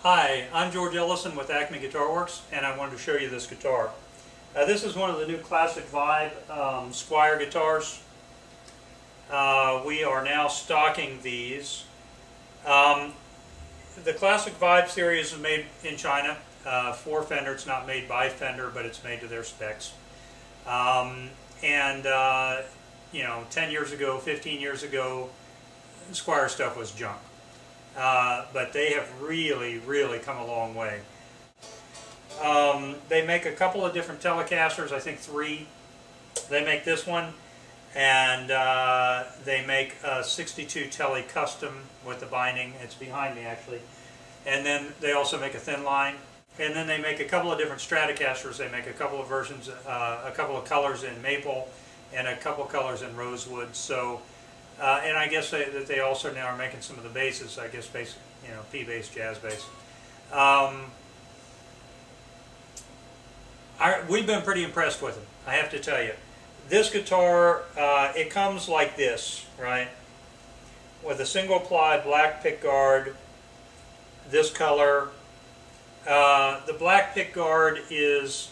Hi, I'm George Ellison with Acme Guitar Works, and I wanted to show you this guitar. This is one of the new Classic Vibe Squire guitars. We are now stocking these. The Classic Vibe series is made in China for Fender. It's not made by Fender, but it's made to their specs. You know, 10 years ago, 15 years ago, Squire stuff was junk. But they have really come a long way. They make a couple of different Telecasters, I think 3. They make this one, and they make a 62 Tele Custom with the binding. It's behind me actually. And then they also make a thin line. And then they make a couple of different Stratocasters. They make a couple of versions, a couple of colors in maple and a couple colors in rosewood. So, and I guess that they also now are making some of the basses. I guess bass, you know, P bass, jazz bass. We've been pretty impressed with them, I have to tell you. This guitar, it comes like this, right? With a single ply black pickguard, this color. The black pickguard is,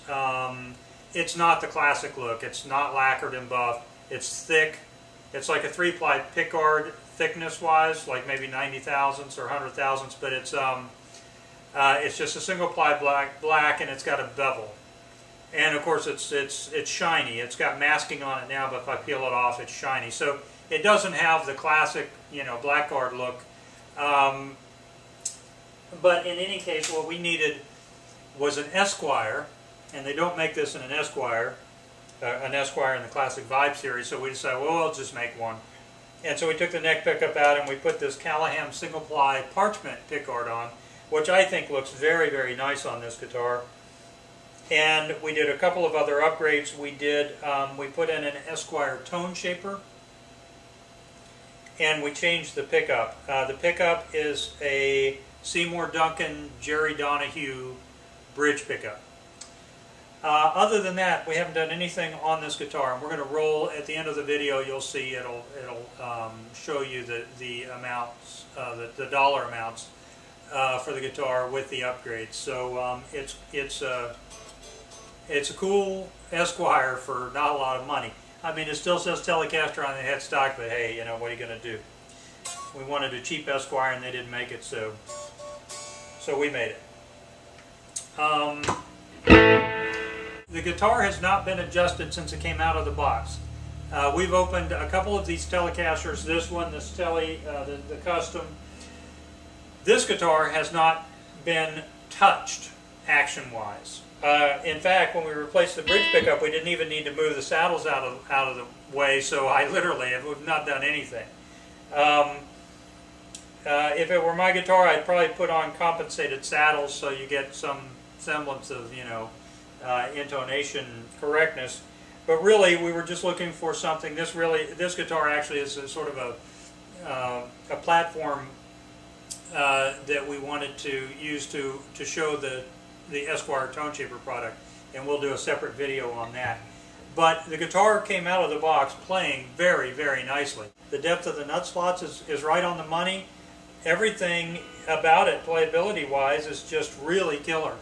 it's not the classic look. It's not lacquered and buff. It's thick. It's like a 3-ply pickguard thickness-wise, like maybe 90 thousandths or 100 thousandths, but it's just a single ply black, and it's got a bevel. And of course, it's shiny. It's got masking on it now, but if I peel it off, it's shiny. So it doesn't have the classic, you know, blackguard look. But in any case, what we needed was an Esquire, and they don't make this in an Esquire in the Classic Vibe series, so we decided, well, we'll just make one. And so we took the neck pickup out and we put this Callahan single ply parchment pickguard on, which I think looks very nice on this guitar. And we did a couple of other upgrades. We put in an Esquire tone shaper, and we changed the pickup. The pickup is a Seymour Duncan Jerry Donahue bridge pickup. Other than that, we haven't done anything on this guitar, and we're going to roll at the end of the video. You'll see it'll show you the amounts, the dollar amounts for the guitar with the upgrades. So it's a cool Esquire for not a lot of money. I mean, it still says Telecaster on the headstock, but hey, you know, what are you going to do? We wanted a cheap Esquire, and they didn't make it, so we made it. The guitar has not been adjusted since it came out of the box. We've opened a couple of these Telecasters. This one, this Tele, the Custom. This guitar has not been touched action-wise. In fact, when we replaced the bridge pickup, we didn't even need to move the saddles out of the way, so I literally have not done anything. If it were my guitar, I'd probably put on compensated saddles so you get some semblance of, you know, intonation correctness. But really, we were just looking for something. This guitar actually is a sort of a platform that we wanted to use to show the Esquire tone shaper product, and we'll do a separate video on that. But the guitar came out of the box playing very nicely. The depth of the nut slots is right on the money. Everything about it, playability wise, is just really killer.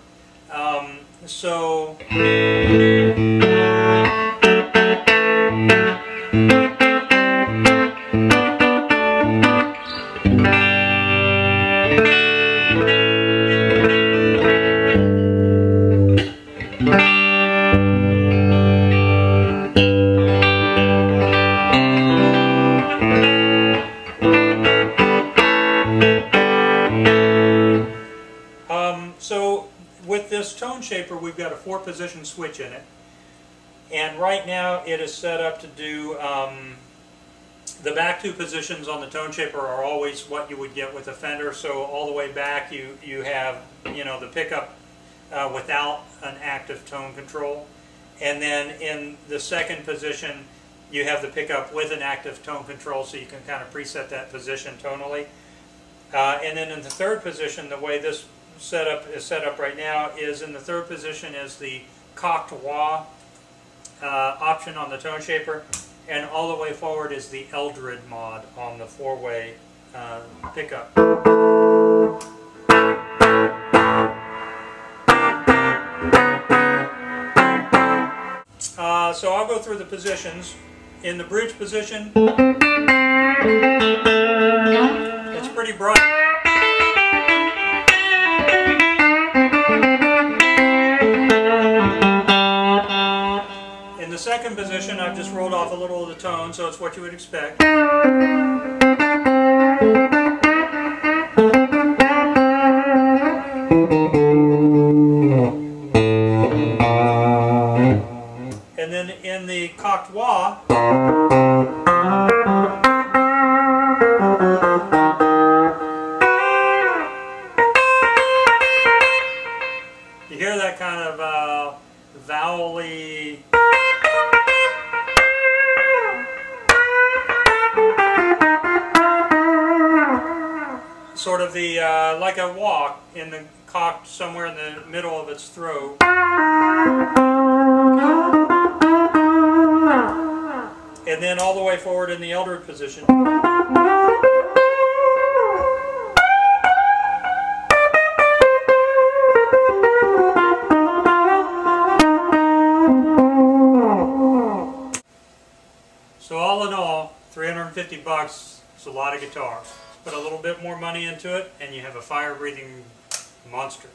So with this tone shaper, we've got a 4-position switch in it, and right now it is set up to do the back 2 positions on the tone shaper are always what you would get with a Fender. So all the way back you have, you know, the pickup without an active tone control, and then in the 2nd position you have the pickup with an active tone control, so you can kind of preset that position tonally. And then in the 3rd position, the way this setup is set up right now is in the 3rd position is the cocked wah option on the tone shaper, and all the way forward is the Eldred mod on the 4-way pickup. So I'll go through the positions. In the bridge position, it's pretty bright. In the second position, I've just rolled off a little of the tone, so it's what you would expect. And then in the cocked wah, you hear that kind of vowel-y sort of the like a walk in the cocked somewhere in the middle of its throat. And then all the way forward in the Eldred position. So all in all, $350 is a lot of guitar. Put a little bit more money into it and you have a fire-breathing monster.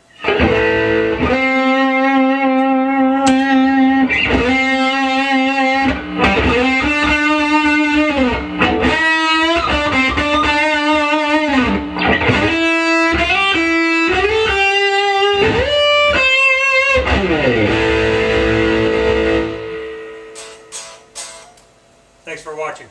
Thanks for watching.